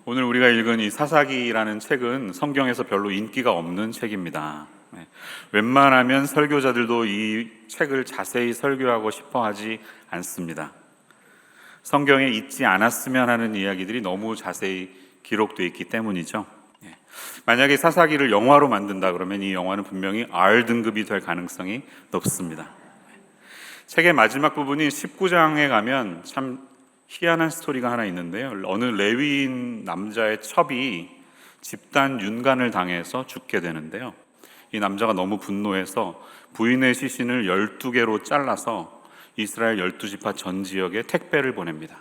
오늘 우리가 읽은 이 사사기라는 책은 성경에서 별로 인기가 없는 책입니다. 웬만하면 설교자들도 이 책을 자세히 설교하고 싶어 하지 않습니다. 성경에 있지 않았으면 하는 이야기들이 너무 자세히 기록되어 있기 때문이죠. 만약에 사사기를 영화로 만든다 그러면 이 영화는 분명히 R등급이 될 가능성이 높습니다. 책의 마지막 부분인 19장에 가면 참 희한한 스토리가 하나 있는데요. 어느 레위인 남자의 첩이 집단 윤간을 당해서 죽게 되는데요. 이 남자가 너무 분노해서 부인의 시신을 12개로 잘라서 이스라엘 12지파 전 지역에 택배를 보냅니다.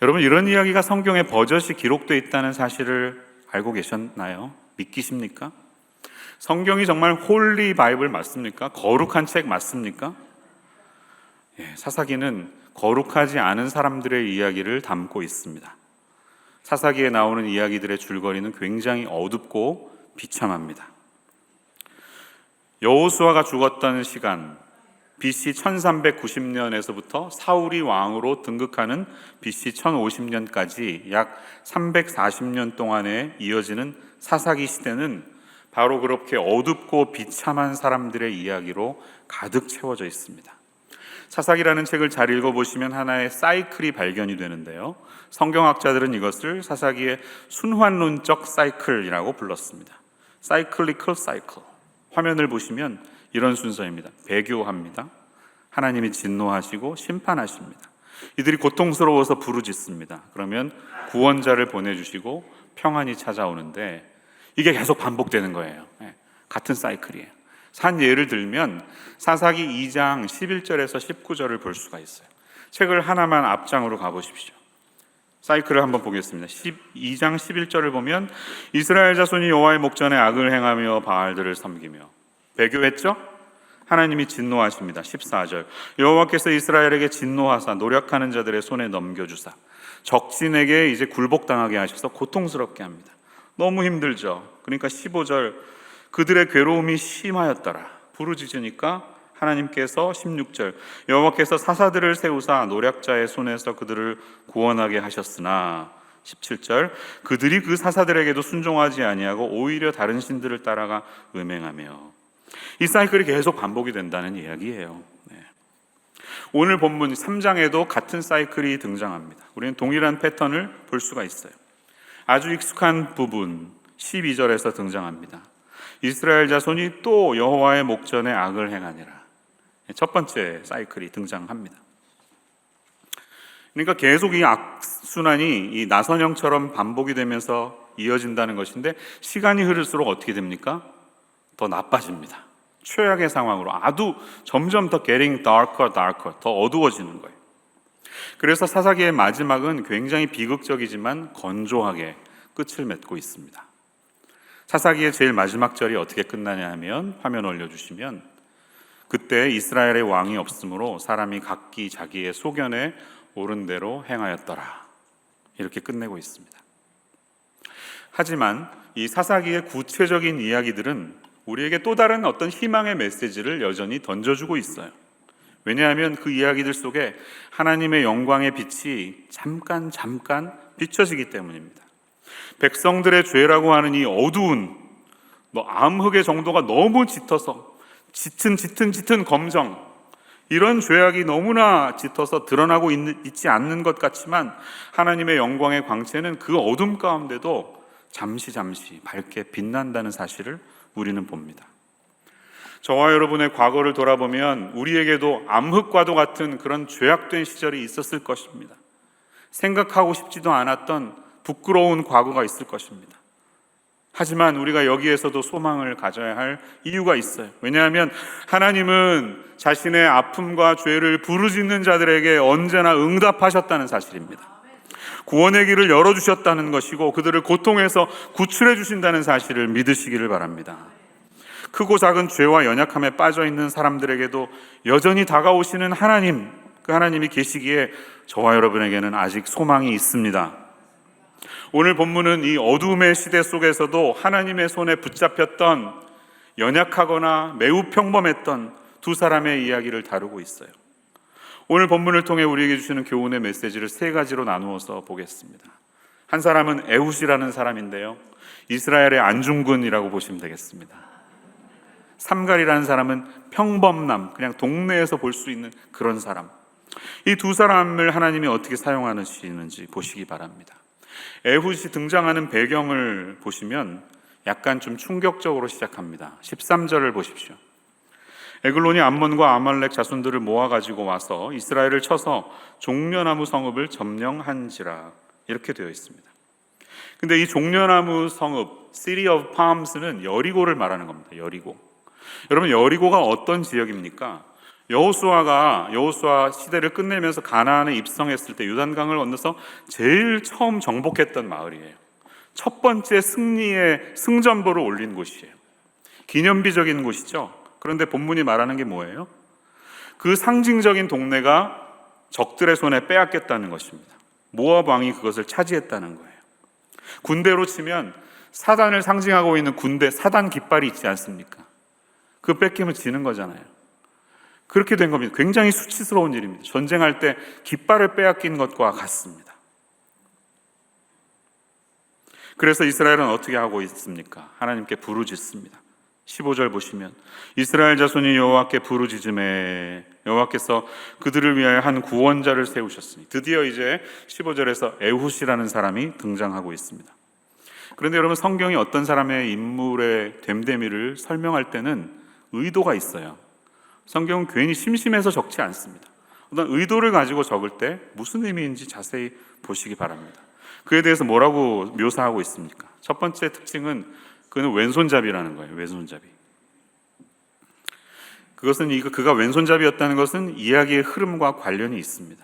여러분, 이런 이야기가 성경에 버젓이 기록되어 있다는 사실을 알고 계셨나요? 믿기십니까? 성경이 정말 홀리 바이블 맞습니까? 거룩한 책 맞습니까? 사사기는 거룩하지 않은 사람들의 이야기를 담고 있습니다. 사사기에 나오는 이야기들의 줄거리는 굉장히 어둡고 비참합니다. 여호수아가 죽었던 시간, BC 1390년에서부터 사울이 왕으로 등극하는 BC 1050년까지 약 340년 동안에 이어지는 사사기 시대는 바로 그렇게 어둡고 비참한 사람들의 이야기로 가득 채워져 있습니다. 사사기라는 책을 잘 읽어보시면 하나의 사이클이 발견이 되는데요. 성경학자들은 이것을 사사기의 순환론적 사이클이라고 불렀습니다. 사이클리컬 사이클. 화면을 보시면 이런 순서입니다. 배교합니다. 하나님이 진노하시고 심판하십니다. 이들이 고통스러워서 부르짖습니다. 그러면 구원자를 보내주시고 평안이 찾아오는데 이게 계속 반복되는 거예요. 같은 사이클이에요. 한 예를 들면 사사기 2장 11절에서 19절을 볼 수가 있어요. 책을 하나만 앞장으로 가보십시오. 사이클을 한번 보겠습니다. 2장 11절을 보면 이스라엘 자손이 여호와의 목전에 악을 행하며 바알들을 섬기며 배교했죠? 하나님이 진노하십니다. 14절 여호와께서 이스라엘에게 진노하사 노력하는 자들의 손에 넘겨주사 적진에게 이제 굴복당하게 하셔서 고통스럽게 합니다. 너무 힘들죠. 그러니까 15절 그들의 괴로움이 심하였더라. 부르짖으니까 하나님께서 16절 여호와께서 사사들을 세우사 노략자의 손에서 그들을 구원하게 하셨으나 17절 그들이 그 사사들에게도 순종하지 아니하고 오히려 다른 신들을 따라가 음행하며 이 사이클이 계속 반복이 된다는 이야기예요. 오늘 본문 3장에도 같은 사이클이 등장합니다. 우리는 동일한 패턴을 볼 수가 있어요. 아주 익숙한 부분 12절에서 등장합니다. 이스라엘 자손이 또 여호와의 목전에 악을 행하니라. 첫 번째 사이클이 등장합니다. 그러니까 계속 이 악순환이 이 나선형처럼 반복이 되면서 이어진다는 것인데 시간이 흐를수록 어떻게 됩니까? 더 나빠집니다. 최악의 상황으로 아주 점점 더 getting darker, 더 어두워지는 거예요. 그래서 사사기의 마지막은 굉장히 비극적이지만 건조하게 끝을 맺고 있습니다. 사사기의 제일 마지막 절이 어떻게 끝나냐 하면 화면 올려주시면 그때 이스라엘의 왕이 없으므로 사람이 각기 자기의 소견에 옳은 대로 행하였더라. 이렇게 끝내고 있습니다. 하지만 이 사사기의 구체적인 이야기들은 우리에게 또 다른 어떤 희망의 메시지를 여전히 던져주고 있어요. 왜냐하면 그 이야기들 속에 하나님의 영광의 빛이 잠깐 비춰지기 때문입니다. 백성들의 죄라고 하는 이 어두운 암흑의 정도가 너무 짙어서 짙은 검정, 이런 죄악이 너무나 짙어서 드러나고 있지 않는 것 같지만 하나님의 영광의 광채는 그 어둠 가운데도 잠시 밝게 빛난다는 사실을 우리는 봅니다. 저와 여러분의 과거를 돌아보면 우리에게도 암흑과도 같은 그런 죄악된 시절이 있었을 것입니다. 생각하고 싶지도 않았던 부끄러운 과거가 있을 것입니다. 하지만 우리가 여기에서도 소망을 가져야 할 이유가 있어요. 왜냐하면 하나님은 자신의 아픔과 죄를 부르짖는 자들에게 언제나 응답하셨다는 사실입니다. 구원의 길을 열어주셨다는 것이고 그들을 고통에서 구출해 주신다는 사실을 믿으시기를 바랍니다. 크고 작은 죄와 연약함에 빠져있는 사람들에게도 여전히 다가오시는 하나님, 그 하나님이 계시기에 저와 여러분에게는 아직 소망이 있습니다. 오늘 본문은 이 어두움의 시대 속에서도 하나님의 손에 붙잡혔던 연약하거나 매우 평범했던 두 사람의 이야기를 다루고 있어요. 오늘 본문을 통해 우리에게 주시는 교훈의 메시지를 세 가지로 나누어서 보겠습니다. 한 사람은 에훗이라는 사람인데요, 이스라엘의 안중근이라고 보시면 되겠습니다. 삼갈이라는 사람은 평범남, 그냥 동네에서 볼 수 있는 그런 사람. 이 두 사람을 하나님이 어떻게 사용하시는지 보시기 바랍니다. 에훗이 등장하는 배경을 보시면 약간 좀 충격적으로 시작합니다. 13절을 보십시오. 에글론이 암몬과 아말렉 자손들을 모아가지고 와서 이스라엘을 쳐서 종려나무 성읍을 점령한지라, 이렇게 되어 있습니다. 근데 이 종려나무 성읍, City of Palms는 여리고를 말하는 겁니다. 여리고. 여러분, 여리고가 어떤 지역입니까? 여호수아 시대를 끝내면서 가나안에 입성했을 때 요단강을 건너서 제일 처음 정복했던 마을이에요. 첫 번째 승리의 승전보를 올린 곳이에요. 기념비적인 곳이죠. 그런데 본문이 말하는 게 뭐예요? 그 상징적인 동네가 적들의 손에 빼앗겼다는 것입니다. 모압 왕이 그것을 차지했다는 거예요. 군대로 치면 사단을 상징하고 있는 군대 사단 깃발이 있지 않습니까? 그거 뺏기면 지는 거잖아요. 그렇게 된 겁니다. 굉장히 수치스러운 일입니다. 전쟁할 때 깃발을 빼앗긴 것과 같습니다. 그래서 이스라엘은 어떻게 하고 있습니까? 하나님께 부르짖습니다. 15절 보시면 이스라엘 자손이 여호와께 부르짖음에 여호와께서 그들을 위하여 한 구원자를 세우셨으니, 드디어 이제 15절에서 에훗이라는 사람이 등장하고 있습니다. 그런데 여러분, 성경이 어떤 사람의 인물의 됨됨이를 설명할 때는 의도가 있어요. 성경은 괜히 심심해서 적지 않습니다. 어떤 의도를 가지고 적을 때 무슨 의미인지 자세히 보시기 바랍니다. 그에 대해서 뭐라고 묘사하고 있습니까? 첫 번째 특징은 그는 왼손잡이라는 거예요. 왼손잡이. 그가 왼손잡이였다는 것은 이야기의 흐름과 관련이 있습니다.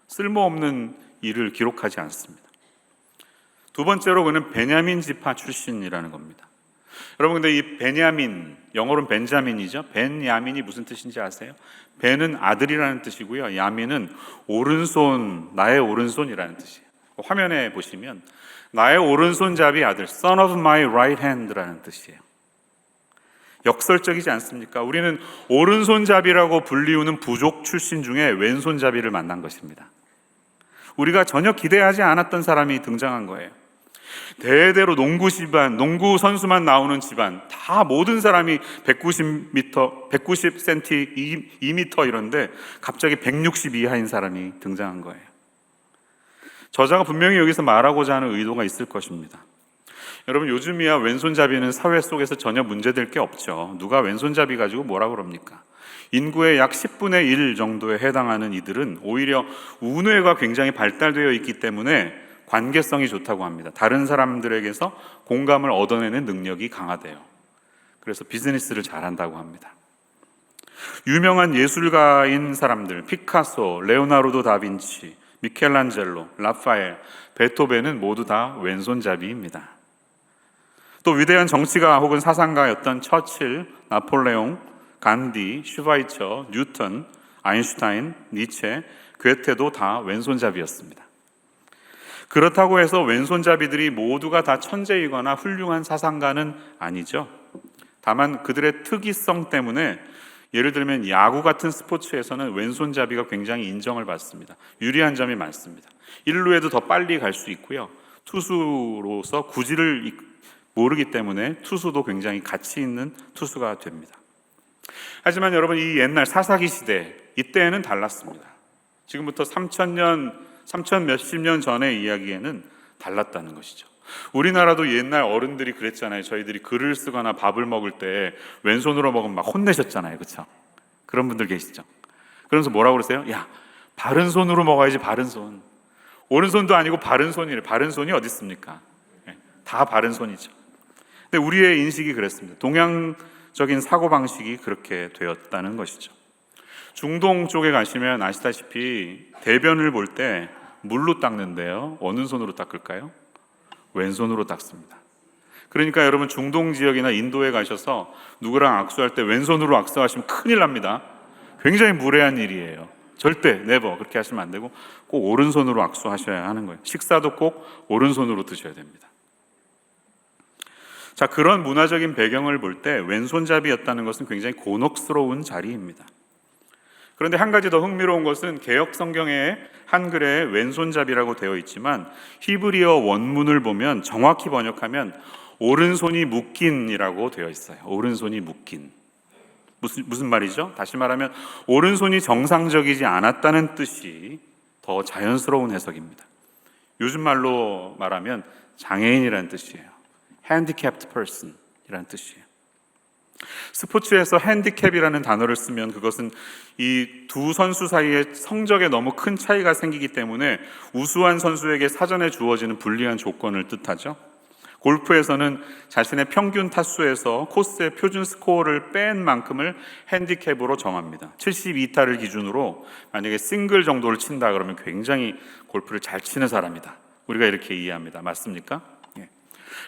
쓸모없는 일을 기록하지 않습니다. 두 번째로 그는 베냐민 지파 출신이라는 겁니다. 여러분, 근데 이 베냐민, 영어로는 벤자민이죠. 벤야민이 무슨 뜻인지 아세요? 벤은 아들이라는 뜻이고요, 야민은 오른손, 나의 오른손이라는 뜻이에요. 화면에 보시면 나의 오른손잡이 아들, son of my right hand라는 뜻이에요. 역설적이지 않습니까? 우리는 오른손잡이라고 불리우는 부족 출신 중에 왼손잡이를 만난 것입니다. 우리가 전혀 기대하지 않았던 사람이 등장한 거예요. 대대로 농구 선수만 나오는 집안, 다 모든 사람이 190m, 190cm, 2m 이런데 갑자기 160 이하인 사람이 등장한 거예요. 저자가 분명히 여기서 말하고자 하는 의도가 있을 것입니다. 여러분, 요즘이야 왼손잡이는 사회 속에서 전혀 문제될 게 없죠. 누가 왼손잡이 가지고 뭐라 그럽니까? 인구의 약 10분의 1 정도에 해당하는 이들은 오히려 우뇌가 굉장히 발달되어 있기 때문에 관계성이 좋다고 합니다. 다른 사람들에게서 공감을 얻어내는 능력이 강하대요. 그래서 비즈니스를 잘한다고 합니다. 유명한 예술가인 사람들, 피카소, 레오나르도 다빈치, 미켈란젤로, 라파엘, 베토벤은 모두 다 왼손잡이입니다. 또 위대한 정치가 혹은 사상가였던 처칠, 나폴레옹, 간디, 슈바이처, 뉴턴, 아인슈타인, 니체, 괴테도 다 왼손잡이였습니다. 그렇다고 해서 왼손잡이들이 모두가 다 천재이거나 훌륭한 사상가는 아니죠. 다만 그들의 특이성 때문에, 예를 들면 야구 같은 스포츠에서는 왼손잡이가 굉장히 인정을 받습니다. 유리한 점이 많습니다. 1루에도 더 빨리 갈 수 있고요, 투수로서 구질을 모르기 때문에 투수도 굉장히 가치 있는 투수가 됩니다. 하지만 여러분, 이 옛날 사사기 시대, 이때에는 달랐습니다. 지금부터 3천 몇십 년 전의 이야기에는 달랐다는 것이죠. 우리나라도 옛날 어른들이 그랬잖아요. 저희들이 글을 쓰거나 밥을 먹을 때 왼손으로 먹으면 막 혼내셨잖아요. 그렇죠? 그런 분들 계시죠? 그러면서 뭐라고 그러세요? 야, 바른 손으로 먹어야지, 바른 손. 오른손도 아니고 바른 손이래. 바른 손이 어디 있습니까? 다 바른 손이죠. 근데 우리의 인식이 그랬습니다. 동양적인 사고방식이 그렇게 되었다는 것이죠. 중동 쪽에 가시면 아시다시피 대변을 볼 때 물로 닦는데요, 어느 손으로 닦을까요? 왼손으로 닦습니다. 그러니까 여러분, 중동 지역이나 인도에 가셔서 누구랑 악수할 때 왼손으로 악수하시면 큰일 납니다. 굉장히 무례한 일이에요. 절대 네버 그렇게 하시면 안 되고 꼭 오른손으로 악수하셔야 하는 거예요. 식사도 꼭 오른손으로 드셔야 됩니다. 자, 그런 문화적인 배경을 볼 때 왼손잡이였다는 것은 굉장히 곤혹스러운 자리입니다. 그런데 한 가지 더 흥미로운 것은 개역 성경에 한글에 왼손잡이라고 되어 있지만 히브리어 원문을 보면 정확히 번역하면 오른손이 묶인이라고 되어 있어요. 오른손이 묶인. 무슨 말이죠? 다시 말하면 오른손이 정상적이지 않았다는 뜻이 더 자연스러운 해석입니다. 요즘 말로 말하면 장애인이라는 뜻이에요. handicapped person 이라는 뜻이에요. 스포츠에서 핸디캡이라는 단어를 쓰면 그것은 이 두 선수 사이에 성적에 너무 큰 차이가 생기기 때문에 우수한 선수에게 사전에 주어지는 불리한 조건을 뜻하죠. 골프에서는 자신의 평균 타수에서 코스의 표준 스코어를 뺀 만큼을 핸디캡으로 정합니다. 72타를 기준으로 만약에 싱글 정도를 친다 그러면 굉장히 골프를 잘 치는 사람이다. 우리가 이렇게 이해합니다. 맞습니까? 예.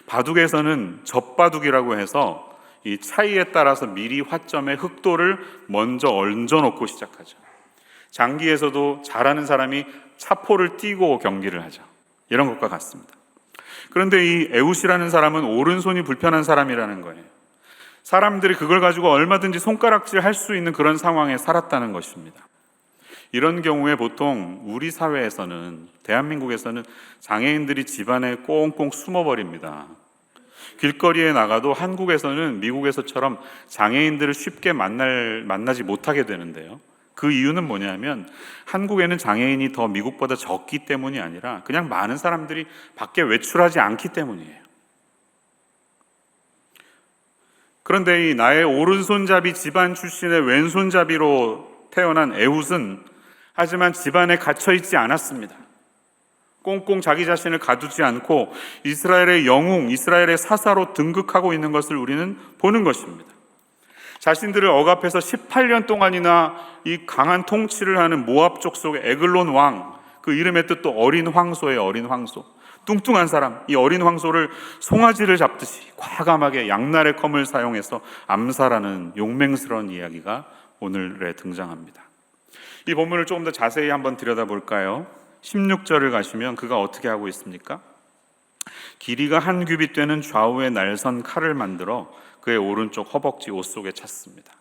바둑에서는 젖바둑이라고 해서 이 차이에 따라서 미리 화점에 흑도를 먼저 얹어놓고 시작하죠. 장기에서도 잘하는 사람이 차포를 띄고 경기를 하죠. 이런 것과 같습니다. 그런데 이 에웃이라는 사람은 오른손이 불편한 사람이라는 거예요. 사람들이 그걸 가지고 얼마든지 손가락질 할 수 있는 그런 상황에 살았다는 것입니다. 이런 경우에 보통 우리 사회에서는, 대한민국에서는 장애인들이 집안에 꽁꽁 숨어버립니다. 길거리에 나가도 한국에서는 미국에서처럼 장애인들을 쉽게 만나지 못하게 되는데요. 그 이유는 뭐냐면 한국에는 장애인이 더 미국보다 적기 때문이 아니라 그냥 많은 사람들이 밖에 외출하지 않기 때문이에요. 그런데 이 나의 오른손잡이 집안 출신의 왼손잡이로 태어난 에훗은 하지만 집안에 갇혀 있지 않았습니다. 꽁꽁 자기 자신을 가두지 않고 이스라엘의 영웅, 이스라엘의 사사로 등극하고 있는 것을 우리는 보는 것입니다. 자신들을 억압해서 18년 동안이나 이 강한 통치를 하는 모압 족속의 에글론 왕, 그 이름의 뜻도 어린 황소예요. 어린 황소. 뚱뚱한 사람, 이 어린 황소를 송아지를 잡듯이 과감하게 양날의 검을 사용해서 암살하는 용맹스러운 이야기가 오늘에 등장합니다. 이 본문을 조금 더 자세히 한번 들여다볼까요? 16절을 가시면 그가 어떻게 하고 있습니까? 길이가 한 규빗 되는 좌우의 날선 칼을 만들어 그의 오른쪽 허벅지 옷 속에 찼습니다.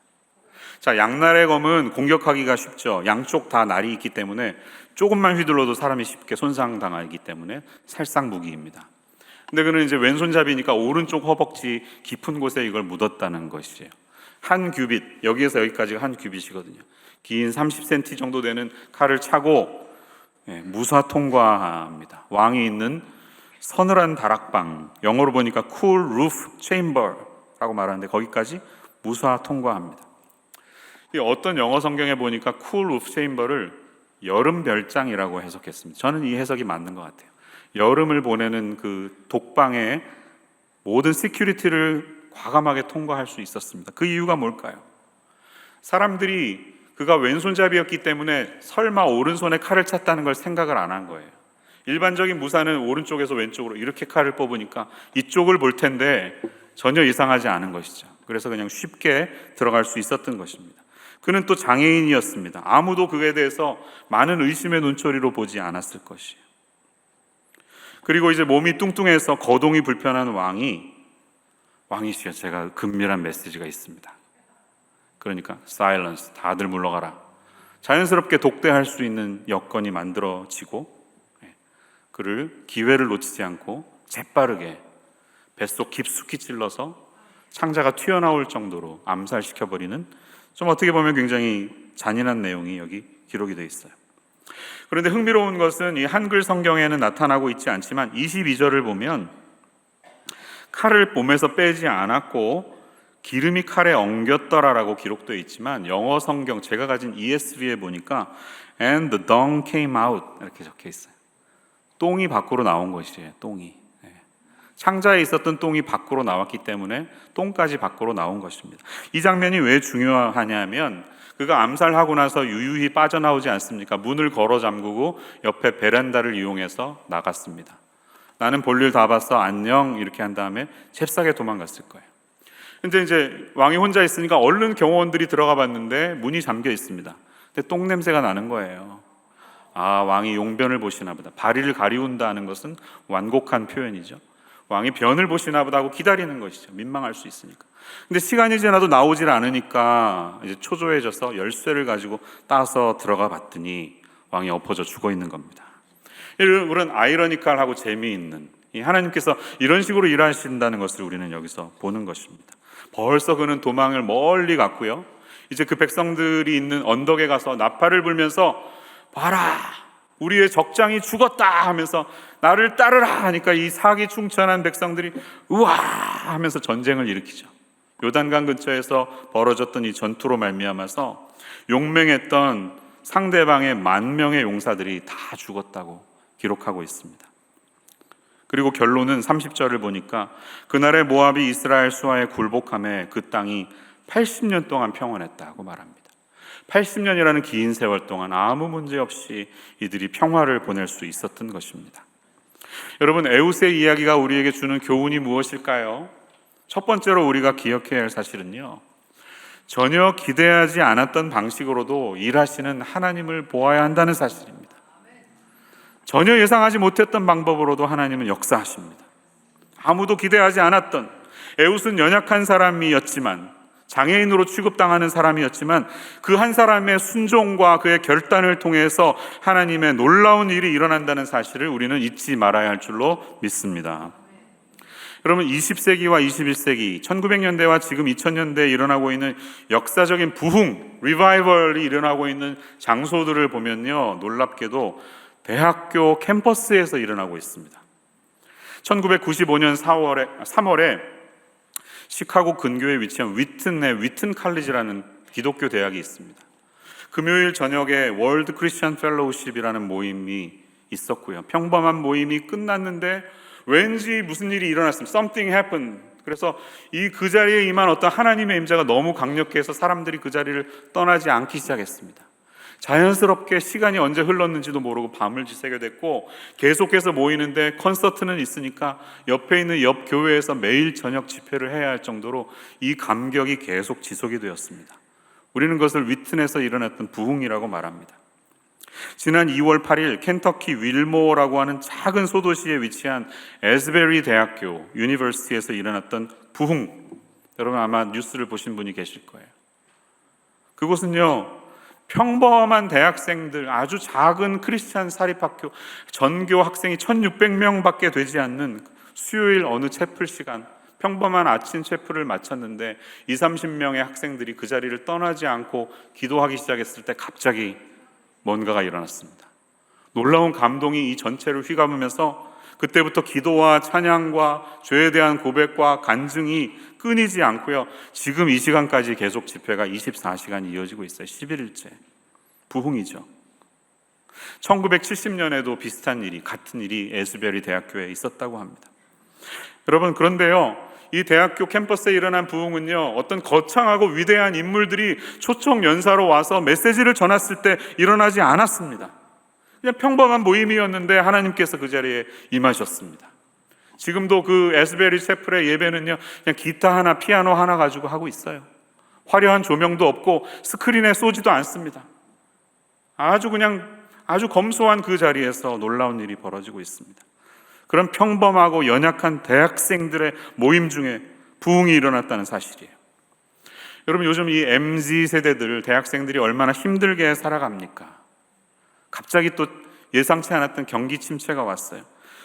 자, 양날의 검은 공격하기가 쉽죠. 양쪽 다 날이 있기 때문에 조금만 휘둘러도 사람이 쉽게 손상당하기 때문에 살상 무기입니다. 근데 그는 이제 왼손잡이니까 오른쪽 허벅지 깊은 곳에 이걸 묻었다는 것이에요. 한 규빗, 여기에서 여기까지가 한 규빗이거든요. 긴 30cm 정도 되는 칼을 차고 무사 통과합니다. 왕이 있는 서늘한 다락방, 영어로 보니까 cool roof chamber라고 말하는데 거기까지 무사 통과합니다. 어떤 영어 성경에 보니까 cool roof chamber를 여름 별장이라고 해석했습니다. 저는 이 해석이 맞는 것 같아요. 여름을 보내는 그 독방에 모든 시큐리티를 과감하게 통과할 수 있었습니다. 그 이유가 뭘까요? 사람들이 그가 왼손잡이였기 때문에 설마 오른손에 칼을 찼다는 걸 생각을 안 한 거예요. 일반적인 무사는 오른쪽에서 왼쪽으로 이렇게 칼을 뽑으니까 이쪽을 볼 텐데 전혀 이상하지 않은 것이죠. 그래서 그냥 쉽게 들어갈 수 있었던 것입니다. 그는 또 장애인이었습니다. 아무도 그에 대해서 많은 의심의 눈초리로 보지 않았을 것이에요. 그리고 이제 몸이 뚱뚱해서 거동이 불편한 왕이시여, 제가 은밀한 메시지가 있습니다. 그러니까 silence, 다들 물러가라. 자연스럽게 독대할 수 있는 여건이 만들어지고 그를 기회를 놓치지 않고 재빠르게 뱃속 깊숙이 찔러서 창자가 튀어나올 정도로 암살시켜버리는, 좀 어떻게 보면 굉장히 잔인한 내용이 여기 기록이 되어 있어요. 그런데 흥미로운 것은 이 한글 성경에는 나타나고 있지 않지만 22절을 보면 칼을 몸에서 빼지 않았고 기름이 칼에 엉겼더라라고 기록되어 있지만 영어 성경 제가 가진 ESV에 보니까 and the dung came out 이렇게 적혀 있어요. 똥이 밖으로 나온 것이에요. 똥이. 창자에 있었던 똥이 밖으로 나왔기 때문에 똥까지 밖으로 나온 것입니다. 이 장면이 왜 중요하냐면 그가 암살하고 나서 유유히 빠져나오지 않습니까? 문을 걸어 잠그고 옆에 베란다를 이용해서 나갔습니다. 나는 볼일 다 봤어, 안녕 이렇게 한 다음에 잽싸게 도망갔을 거예요. 근데 이제 왕이 혼자 있으니까 얼른 경호원들이 들어가 봤는데 문이 잠겨 있습니다. 근데 똥 냄새가 나는 거예요. 아, 왕이 용변을 보시나 보다. 발의를 가리운다는 것은 완곡한 표현이죠. 왕이 변을 보시나 보다 하고 기다리는 것이죠. 민망할 수 있으니까. 근데 시간이 지나도 나오질 않으니까 이제 초조해져서 열쇠를 가지고 따서 들어가 봤더니 왕이 엎어져 죽어 있는 겁니다. 이런 아이러니컬하고 재미있는, 하나님께서 이런 식으로 일하신다는 것을 우리는 여기서 보는 것입니다. 벌써 그는 도망을 멀리 갔고요. 이제 그 백성들이 있는 언덕에 가서 나팔을 불면서 봐라, 우리의 적장이 죽었다 하면서 나를 따르라 하니까 이 사기충천한 백성들이 우와 하면서 전쟁을 일으키죠. 요단강 근처에서 벌어졌던 이 전투로 말미암아서 용맹했던 상대방의 10,000명의 용사들이 다 죽었다고 기록하고 있습니다. 그리고 결론은 30절을 보니까 그날의 모압이 이스라엘 수하에 굴복함에 그 땅이 80년 동안 평안했다고 말합니다. 80년이라는 긴 세월 동안 아무 문제 없이 이들이 평화를 보낼 수 있었던 것입니다. 여러분, 에웃의 이야기가 우리에게 주는 교훈이 무엇일까요? 첫 번째로 우리가 기억해야 할 사실은요, 전혀 기대하지 않았던 방식으로도 일하시는 하나님을 보아야 한다는 사실입니다. 전혀 예상하지 못했던 방법으로도 하나님은 역사하십니다. 아무도 기대하지 않았던, 에웃은 연약한 사람이었지만, 장애인으로 취급당하는 사람이었지만 그 한 사람의 순종과 그의 결단을 통해서 하나님의 놀라운 일이 일어난다는 사실을 우리는 잊지 말아야 할 줄로 믿습니다. 여러분, 20세기와 21세기, 1900년대와 지금 2000년대에 일어나고 있는 역사적인 부흥, 리바이벌이 일어나고 있는 장소들을 보면요, 놀랍게도 대학교 캠퍼스에서 일어나고 있습니다. 1995년 3월에 시카고 근교에 위치한 위튼 칼리지라는 기독교 대학이 있습니다. 금요일 저녁에 월드 크리스천 펠로우십이라는 모임이 있었고요. 평범한 모임이 끝났는데 왠지 무슨 일이 일어났습니다. Something happened. 그래서 그 자리에 임한 어떤 하나님의 임재가 너무 강력해서 사람들이 그 자리를 떠나지 않기 시작했습니다. 자연스럽게 시간이 언제 흘렀는지도 모르고 밤을 지새게 됐고, 계속해서 모이는데 콘서트는 있으니까 옆에 있는 옆 교회에서 매일 저녁 집회를 해야 할 정도로 이 감격이 계속 지속이 되었습니다. 우리는 그것을 위튼에서 일어났던 부흥이라고 말합니다. 지난 2월 8일 켄터키 윌모어라고 하는 작은 소도시에 위치한 에스베리 대학교 유니버시티에서 일어났던 부흥, 여러분 아마 뉴스를 보신 분이 계실 거예요. 그곳은요, 평범한 대학생들, 아주 작은 크리스찬 사립학교, 전교 학생이 1600명밖에 되지 않는 수요일 어느 채플 시간, 평범한 아침 채플을 마쳤는데 20-30명의 학생들이 그 자리를 떠나지 않고 기도하기 시작했을 때 갑자기 뭔가가 일어났습니다. 놀라운 감동이 이 전체를 휘감으면서 그때부터 기도와 찬양과 죄에 대한 고백과 간증이 끊이지 않고요, 지금 이 시간까지 계속 집회가 24시간 이어지고 있어요. 11일째 부흥이죠. 1970년에도 비슷한 일이, 같은 일이 에스베리 대학교에 있었다고 합니다. 여러분, 그런데요, 이 대학교 캠퍼스에 일어난 부흥은요, 어떤 거창하고 위대한 인물들이 초청 연사로 와서 메시지를 전했을 때 일어나지 않았습니다. 그냥 평범한 모임이었는데 하나님께서 그 자리에 임하셨습니다. 지금도 그 에스베리 채플의 예배는요, 그냥 기타 하나, 피아노 하나 가지고 하고 있어요. 화려한 조명도 없고 스크린에 쏘지도 않습니다. 아주 검소한 그 자리에서 놀라운 일이 벌어지고 있습니다. 그런 평범하고 연약한 대학생들의 모임 중에 부흥이 일어났다는 사실이에요. 여러분, 요즘 이 MZ 세대들, 대학생들이 얼마나 힘들게 살아갑니까? 갑자기 또 예상치 않았던 경기 침체가 왔어요.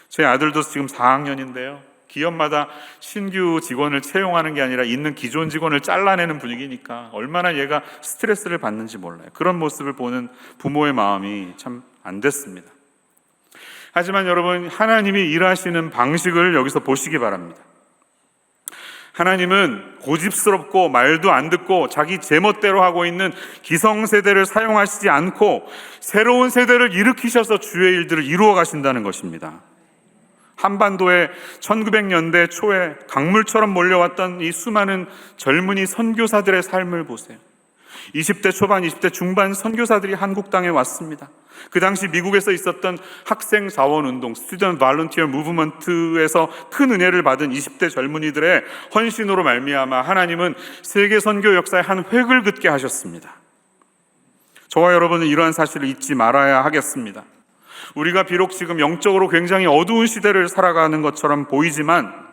제 아들도 지금 4학년인데요. 기업마다 신규 직원을 채용하는 게 아니라 있는 기존 직원을 잘라내는 분위기니까 얼마나 얘가 스트레스를 받는지 몰라요. 그런 모습을 보는 부모의 마음이 참 안 됐습니다. 하지만 여러분, 하나님이 일하시는 방식을 여기서 보시기 바랍니다. 하나님은 고집스럽고 말도 안 듣고 자기 제멋대로 하고 있는 기성세대를 사용하시지 않고 새로운 세대를 일으키셔서 주의 일들을 이루어 가신다는 것입니다. 한반도에 1900년대 초에 강물처럼 몰려왔던 이 수많은 젊은이 선교사들의 삶을 보세요. 20대 초반, 20대 중반 선교사들이 한국 땅에 왔습니다. 그 당시 미국에서 있었던 학생 자원운동, Student Volunteer Movement에서 큰 은혜를 받은 20대 젊은이들의 헌신으로 말미암아 하나님은 세계 선교 역사의 한 획을 긋게 하셨습니다. 저와 여러분은 이러한 사실을 잊지 말아야 하겠습니다. 우리가 비록 지금 영적으로 굉장히 어두운 시대를 살아가는 것처럼 보이지만,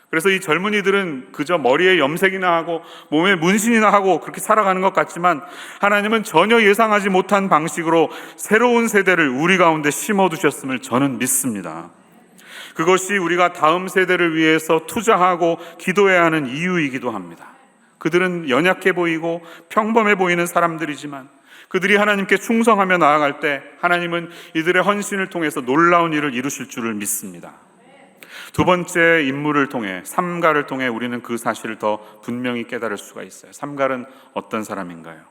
그래서 이 젊은이들은 그저 머리에 염색이나 하고 몸에 문신이나 하고 그렇게 살아가는 것 같지만, 하나님은 전혀 예상하지 못한 방식으로 새로운 세대를 우리 가운데 심어두셨음을 저는 믿습니다. 그것이 우리가 다음 세대를 위해서 투자하고 기도해야 하는 이유이기도 합니다. 그들은 연약해 보이고 평범해 보이는 사람들이지만, 그들이 하나님께 충성하며 나아갈 때 하나님은 이들의 헌신을 통해서 놀라운 일을 이루실 줄을 믿습니다. 두 번째 인물을 통해, 삼갈을 통해 우리는 그 사실을 더 분명히 깨달을 수가 있어요. 삼갈은 어떤 사람인가요?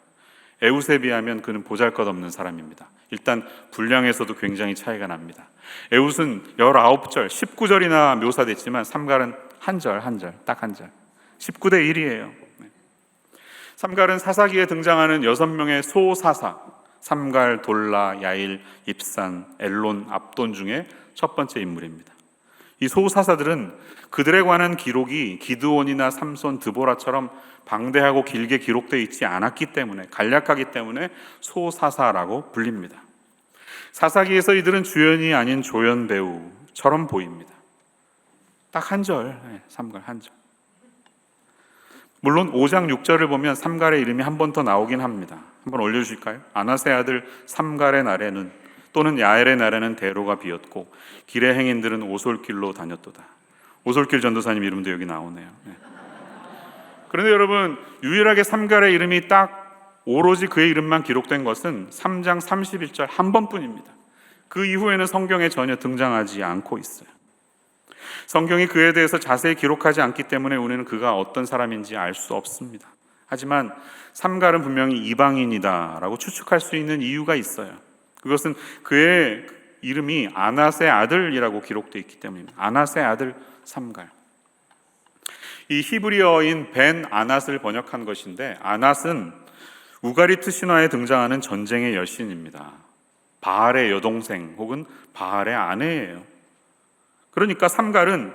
에웃에 비하면 그는 보잘것없는 사람입니다. 일단 분량에서도 굉장히 차이가 납니다. 에웃은 19절, 19절이나 묘사됐지만 삼갈은 한 절, 딱 한 절. 19대 1이에요. 삼갈은 사사기에 등장하는 6명의 소사사, 삼갈, 돌라, 야일, 입산, 엘론, 압돈 중에 첫 번째 인물입니다. 이 소사사들은 그들에 관한 기록이 기드온이나 삼손, 드보라처럼 방대하고 길게 기록되어 있지 않았기 때문에, 간략하기 때문에 소사사라고 불립니다. 사사기에서 이들은 주연이 아닌 조연 배우처럼 보입니다. 딱 한 절, 삼갈 한 절. 물론 5장 6절을 보면 삼갈의 이름이 한 번 더 나오긴 합니다. 한번 올려주실까요? 아나세 아들 삼갈의 날에는, 또는 야엘의 날에는 대로가 비었고 길의 행인들은 오솔길로 다녔도다. 오솔길 전도사님 이름도 여기 나오네요. 그런데 여러분, 유일하게 삼갈의 이름이 딱 오로지 그의 이름만 기록된 것은 3장 31절 한 번뿐입니다. 그 이후에는 성경에 전혀 등장하지 않고 있어요. 성경이 그에 대해서 자세히 기록하지 않기 때문에 우리는 그가 어떤 사람인지 알 수 없습니다. 하지만 삼갈은 분명히 이방인이다라고 추측할 수 있는 이유가 있어요. 그것은 그의 이름이 아낫의 아들이라고 기록되어 있기 때문입니다. 아낫의 아들 삼갈. 이 히브리어인 벤 아낫을 번역한 것인데, 아낫은 우가리트 신화에 등장하는 전쟁의 여신입니다. 바알의 여동생 혹은 바알의 아내예요. 그러니까 삼갈은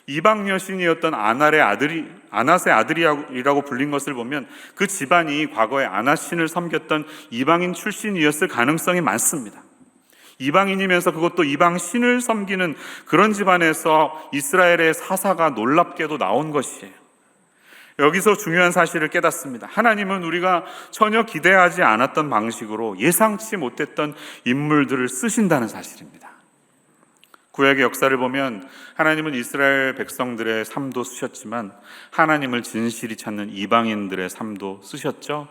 이방 여신이었던 아낫의 아들이라고 불린 것을 보면 그 집안이 과거에 아낫신을 섬겼던 이방인 출신이었을 가능성이 많습니다. 이방인이면서 그것도 이방 신을 섬기는 그런 집안에서 이스라엘의 사사가 놀랍게도 나온 것이에요. 여기서 중요한 사실을 깨닫습니다. 하나님은 우리가 전혀 기대하지 않았던 방식으로 예상치 못했던 인물들을 쓰신다는 사실입니다. 구약의 역사를 보면 하나님은 이스라엘 백성들의 삶도 쓰셨지만 하나님을 진실이 찾는 이방인들의 삶도 쓰셨죠.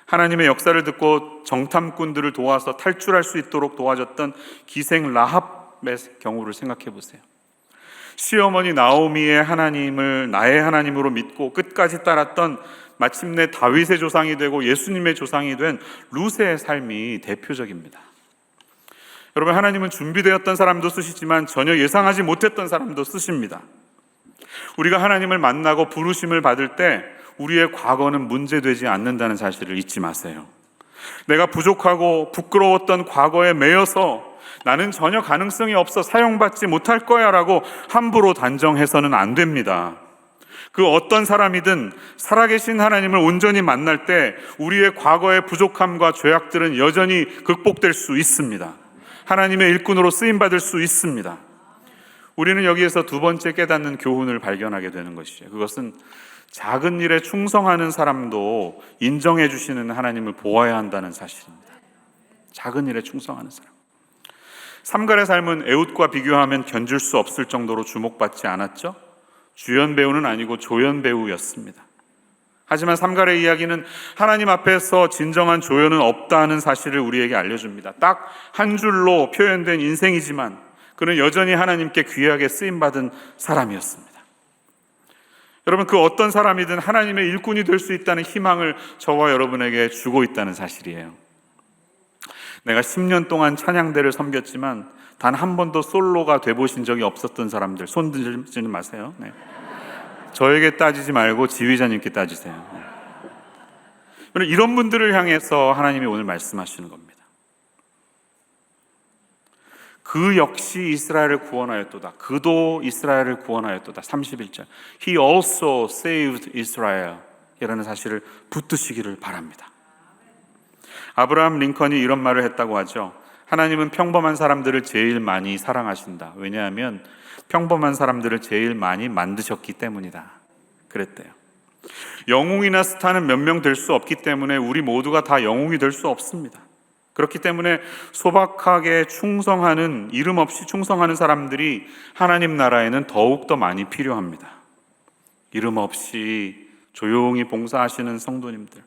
하나님의 역사를 듣고 정탐꾼들을 도와서 탈출할 수 있도록 도와줬던 기생 라합의 경우를 생각해 보세요. 시어머니 나오미의 하나님을 나의 하나님으로 믿고 끝까지 따랐던, 마침내 다윗의 조상이 되고 예수님의 조상이 된 룻의 삶이 대표적입니다. 여러분, 하나님은 준비되었던 사람도 쓰시지만 전혀 예상하지 못했던 사람도 쓰십니다. 우리가 하나님을 만나고 부르심을 받을 때 우리의 과거는 문제되지 않는다는 사실을 잊지 마세요. 내가 부족하고 부끄러웠던 과거에 매여서 나는 전혀 가능성이 없어 사용받지 못할 거야 라고 함부로 단정해서는 안 됩니다. 그 어떤 사람이든 살아계신 하나님을 온전히 만날 때 우리의 과거의 부족함과 죄악들은 여전히 극복될 수 있습니다. 하나님의 일꾼으로 쓰임받을 수 있습니다. 우리는 여기에서 두 번째 깨닫는 교훈을 발견하게 되는 것이죠. 그것은 작은 일에 충성하는 사람도 인정해 주시는 하나님을 보아야 한다는 사실입니다. 작은 일에 충성하는 사람. 삼갈의 삶은 에웃과 비교하면 견줄 수 없을 정도로 주목받지 않았죠. 주연 배우는 아니고 조연 배우였습니다. 하지만 삼갈의 이야기는 하나님 앞에서 진정한 조연은 없다는 사실을 우리에게 알려줍니다. 딱 한 줄로 표현된 인생이지만 그는 여전히 하나님께 귀하게 쓰임받은 사람이었습니다. 여러분, 그 어떤 사람이든 하나님의 일꾼이 될 수 있다는 희망을 저와 여러분에게 주고 있다는 사실이에요. 내가 10년 동안 찬양대를 섬겼지만 단 한 번도 솔로가 돼보신 적이 없었던 사람들, 손 들지 마세요. 네. 저에게 따지지 말고 지휘자님께 따지세요. 네. 이런 분들을 향해서 하나님이 오늘 말씀하시는 겁니다. 그 역시 이스라엘을 구원하였도다. 그도 이스라엘을 구원하였도다. 31절. He also saved Israel. 이라는 사실을 붙드시기를 바랍니다. 아브라함 링컨이 이런 말을 했다고 하죠. 하나님은 평범한 사람들을 제일 많이 사랑하신다. 왜냐하면 평범한 사람들을 제일 많이 만드셨기 때문이다. 그랬대요. 영웅이나 스타는 몇 명 될 수 없기 때문에 우리 모두가 다 영웅이 될 수 없습니다. 그렇기 때문에 소박하게 충성하는, 이름 없이 충성하는 사람들이 하나님 나라에는 더욱더 많이 필요합니다. 이름 없이 조용히 봉사하시는 성도님들,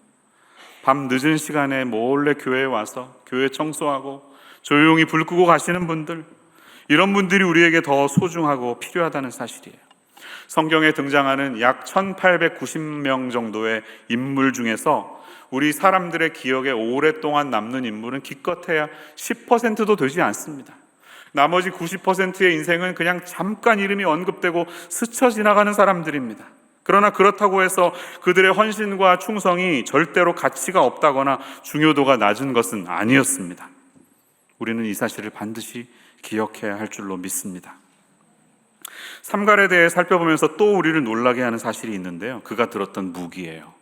밤 늦은 시간에 몰래 교회에 와서 교회 청소하고 조용히 불 끄고 가시는 분들, 이런 분들이 우리에게 더 소중하고 필요하다는 사실이에요. 성경에 등장하는 약 1890명 정도의 인물 중에서 우리 사람들의 기억에 오랫동안 남는 인물은 기껏해야 10%도 되지 않습니다. 나머지 90%의 인생은 그냥 잠깐 이름이 언급되고 스쳐 지나가는 사람들입니다. 그러나 그렇다고 해서 그들의 헌신과 충성이 절대로 가치가 없다거나 중요도가 낮은 것은 아니었습니다. 우리는 이 사실을 반드시 기억해야 할 줄로 믿습니다. 삼갈에 대해 살펴보면서 또 우리를 놀라게 하는 사실이 있는데요, 그가 들었던 무기예요.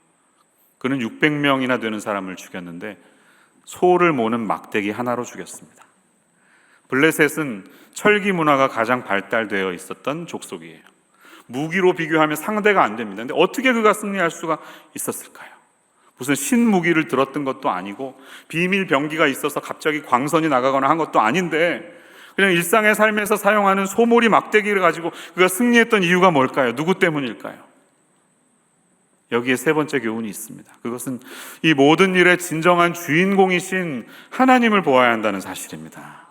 그는 600명이나 되는 사람을 죽였는데 소를 모는 막대기 하나로 죽였습니다. 블레셋은 철기 문화가 가장 발달되어 있었던 족속이에요. 무기로 비교하면 상대가 안 됩니다. 근데 어떻게 그가 승리할 수가 있었을까요? 무슨 신무기를 들었던 것도 아니고 비밀 병기가 있어서 갑자기 광선이 나가거나 한 것도 아닌데 그냥 일상의 삶에서 사용하는 소몰이 막대기를 가지고 그가 승리했던 이유가 뭘까요? 누구 때문일까요? 여기에 세 번째 교훈이 있습니다. 그것은 이 모든 일의 진정한 주인공이신 하나님을 보아야 한다는 사실입니다.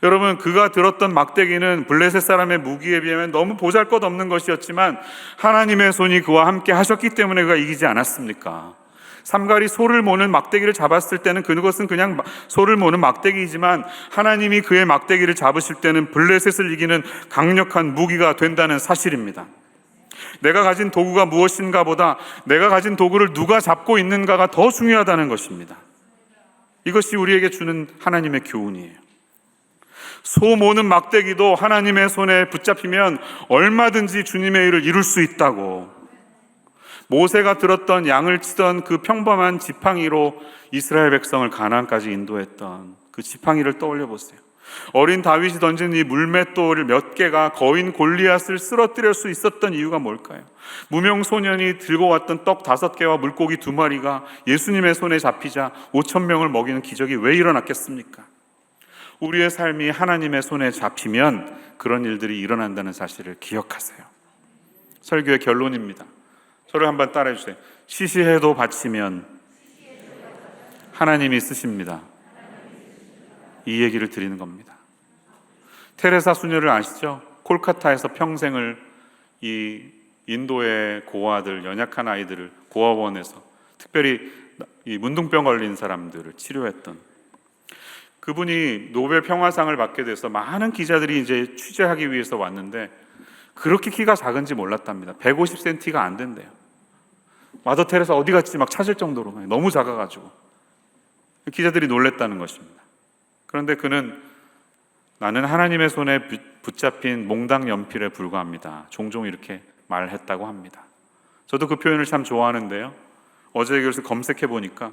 여러분, 그가 들었던 막대기는 블레셋 사람의 무기에 비하면 너무 보잘것없는 것이었지만 하나님의 손이 그와 함께 하셨기 때문에 그가 이기지 않았습니까? 삼갈이 소를 모는 막대기를 잡았을 때는 그것은 그냥 소를 모는 막대기이지만 하나님이 그의 막대기를 잡으실 때는 블레셋을 이기는 강력한 무기가 된다는 사실입니다. 내가 가진 도구가 무엇인가 보다 내가 가진 도구를 누가 잡고 있는가가 더 중요하다는 것입니다. 이것이 우리에게 주는 하나님의 교훈이에요. 소 모는 막대기도 하나님의 손에 붙잡히면 얼마든지 주님의 일을 이룰 수 있다고. 모세가 들었던 양을 치던 그 평범한 지팡이로 이스라엘 백성을 가나안까지 인도했던 그 지팡이를 떠올려 보세요. 어린 다윗이 던진 이 물맷돌 몇 개가 거인 골리앗을 쓰러뜨릴 수 있었던 이유가 뭘까요? 무명 소년이 들고 왔던 떡 5개와 물고기 2마리가 예수님의 손에 잡히자 5,000명을 먹이는 기적이 왜 일어났겠습니까? 우리의 삶이 하나님의 손에 잡히면 그런 일들이 일어난다는 사실을 기억하세요. 설교의 결론입니다. 저를 한번 따라해 주세요. 시시해도 바치면 하나님이 쓰십니다. 이 얘기를 드리는 겁니다. 테레사 수녀를 아시죠? 콜카타에서 평생을 이 인도의 고아들, 연약한 아이들을 고아원에서 특별히 이 문둥병 걸린 사람들을 치료했던 그분이 노벨 평화상을 받게 돼서 많은 기자들이 이제 취재하기 위해서 왔는데 그렇게 키가 작은지 몰랐답니다. 150cm가 안 된대요. 마더 테레사 어디 갔지 막 찾을 정도로 너무 작아가지고 기자들이 놀랬다는 것입니다. 그런데 그는 나는 하나님의 손에 붙잡힌 몽당 연필에 불과합니다. 종종 이렇게 말했다고 합니다. 저도 그 표현을 참 좋아하는데요. 어제 이것을 검색해 보니까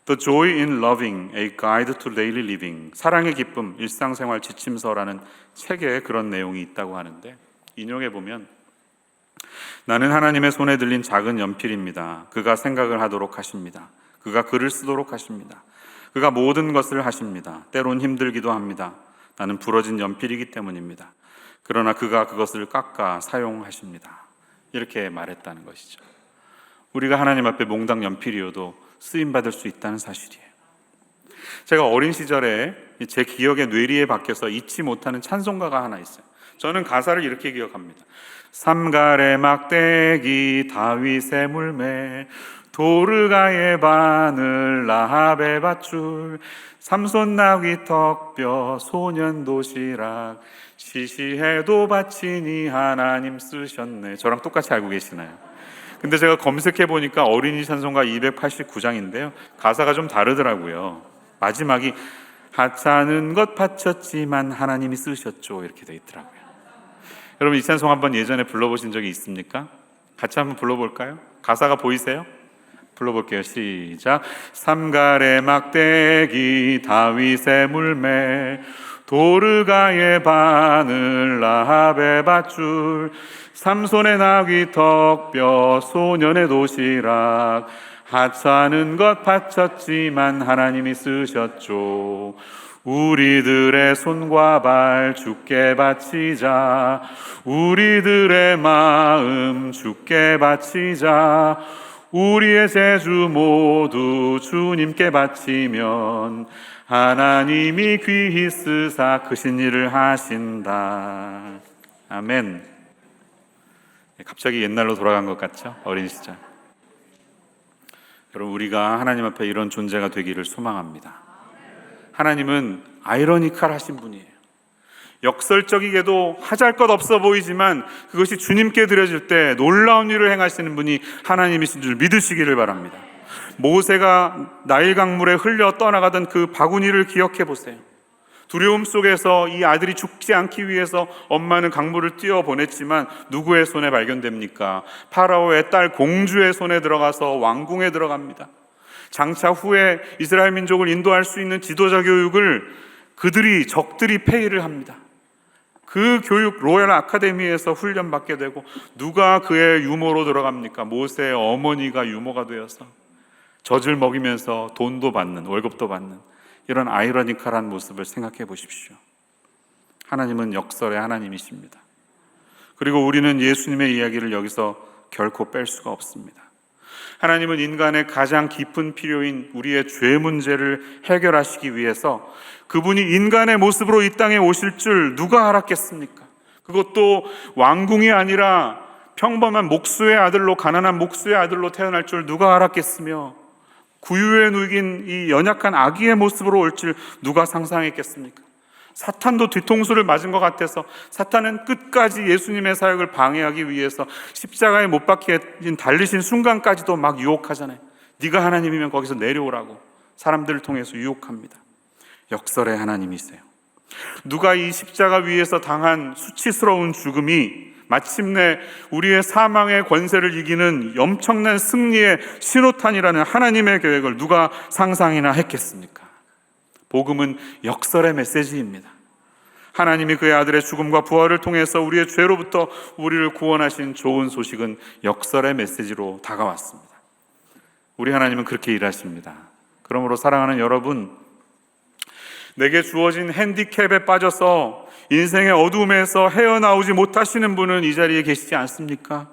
The Joy in Loving, A Guide to Daily Living, 사랑의 기쁨, 일상생활 지침서라는 책에 그런 내용이 있다고 하는데 인용해 보면 나는 하나님의 손에 들린 작은 연필입니다. 그가 생각을 하도록 하십니다. 그가 글을 쓰도록 하십니다. 그가 모든 것을 하십니다. 때론 힘들기도 합니다. 나는 부러진 연필이기 때문입니다. 그러나 그가 그것을 깎아 사용하십니다. 이렇게 말했다는 것이죠. 우리가 하나님 앞에 몽당 연필이어도 쓰임받을 수 있다는 사실이에요. 제가 어린 시절에 제 기억의 뇌리에 박혀서 잊지 못하는 찬송가가 하나 있어요. 저는 가사를 이렇게 기억합니다. 삼갈의 막대기 다윗의 물매 도르가의 바늘 라합의 밧줄 삼손 나귀 턱뼈 소년 도시락 시시해도 바치니 하나님 쓰셨네. 저랑 똑같이 알고 계시나요? 근데 제가 검색해 보니까 어린이 찬송가 289장인데요 가사가 좀 다르더라고요. 마지막이 하찮은 것 바쳤지만 하나님이 쓰셨죠 이렇게 돼 있더라고요. 여러분 이 찬송 한번 예전에 불러보신 적이 있습니까? 같이 한번 불러볼까요? 가사가 보이세요? 불러볼게요. 시작. 삼갈의 막대기 다윗의 물매 도르가의 바늘 라합의 밧줄 삼손의 나귀 턱뼈 소년의 도시락 하찮은 것 바쳤지만 하나님이 쓰셨죠. 우리들의 손과 발 주께 바치자. 우리들의 마음 주께 바치자. 우리의 재주 모두 주님께 바치면 하나님이 귀히 쓰사 크신 일을 하신다. 아멘. 갑자기 옛날로 돌아간 것 같죠? 어린 시절. 여러분, 우리가 하나님 앞에 이런 존재가 되기를 소망합니다. 하나님은 아이러니컬하신 분이에요. 역설적이게도 하잘것 없어 보이지만 그것이 주님께 드려질 때 놀라운 일을 행하시는 분이 하나님이신 줄 믿으시기를 바랍니다. 모세가 나일 강물에 흘려 떠나가던 그 바구니를 기억해 보세요. 두려움 속에서 이 아들이 죽지 않기 위해서 엄마는 강물을 띄워 보냈지만 누구의 손에 발견됩니까? 파라오의 딸 공주의 손에 들어가서 왕궁에 들어갑니다. 장차 후에 이스라엘 민족을 인도할 수 있는 지도자 교육을 적들이 폐위를 합니다. 그 교육 로열 아카데미에서 훈련받게 되고 누가 그의 유모로 들어갑니까? 모세의 어머니가 유모가 되어서 젖을 먹이면서 돈도 받는, 월급도 받는 이런 아이러니컬한 모습을 생각해 보십시오. 하나님은 역설의 하나님이십니다. 그리고 우리는 예수님의 이야기를 여기서 결코 뺄 수가 없습니다. 하나님은 인간의 가장 깊은 필요인 우리의 죄 문제를 해결하시기 위해서 그분이 인간의 모습으로 이 땅에 오실 줄 누가 알았겠습니까? 그것도 왕궁이 아니라 평범한 목수의 아들로, 가난한 목수의 아들로 태어날 줄 누가 알았겠으며 구유에 누긴 이 연약한 아기의 모습으로 올 줄 누가 상상했겠습니까? 사탄도 뒤통수를 맞은 것 같아서 사탄은 끝까지 예수님의 사역을 방해하기 위해서 십자가에 못 박혀 달리신 순간까지도 막 유혹하잖아요. 네가 하나님이면 거기서 내려오라고 사람들을 통해서 유혹합니다. 역설의 하나님이세요. 누가 이 십자가 위에서 당한 수치스러운 죽음이 마침내 우리의 사망의 권세를 이기는 엄청난 승리의 신호탄이라는 하나님의 계획을 누가 상상이나 했겠습니까? 복음은 역설의 메시지입니다. 하나님이 그의 아들의 죽음과 부활을 통해서 우리의 죄로부터 우리를 구원하신 좋은 소식은 역설의 메시지로 다가왔습니다. 우리 하나님은 그렇게 일하십니다. 그러므로 사랑하는 여러분, 내게 주어진 핸디캡에 빠져서 인생의 어둠에서 헤어나오지 못하시는 분은 이 자리에 계시지 않습니까?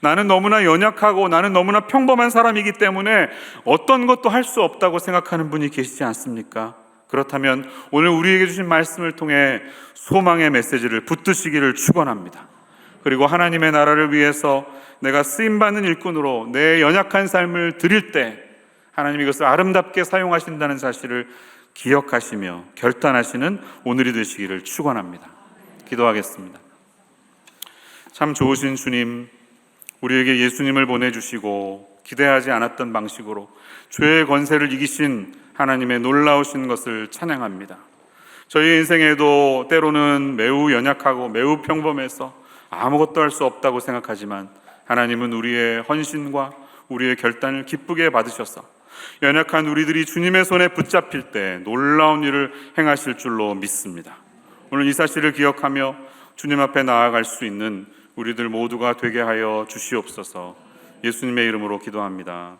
나는 너무나 연약하고 나는 너무나 평범한 사람이기 때문에 어떤 것도 할 수 없다고 생각하는 분이 계시지 않습니까? 그렇다면 오늘 우리에게 주신 말씀을 통해 소망의 메시지를 붙드시기를 축원합니다. 그리고 하나님의 나라를 위해서 내가 쓰임받는 일꾼으로 내 연약한 삶을 드릴 때 하나님이 이것을 아름답게 사용하신다는 사실을 기억하시며 결단하시는 오늘이 되시기를 축원합니다. 기도하겠습니다. 참 좋으신 주님, 우리에게 예수님을 보내주시고 기대하지 않았던 방식으로 죄의 권세를 이기신 하나님의 놀라우신 것을 찬양합니다. 저희 인생에도 때로는 매우 연약하고 매우 평범해서 아무것도 할 수 없다고 생각하지만 하나님은 우리의 헌신과 우리의 결단을 기쁘게 받으셔서 연약한 우리들이 주님의 손에 붙잡힐 때 놀라운 일을 행하실 줄로 믿습니다. 오늘 이 사실을 기억하며 주님 앞에 나아갈 수 있는 우리들 모두가 되게 하여 주시옵소서. 예수님의 이름으로 기도합니다.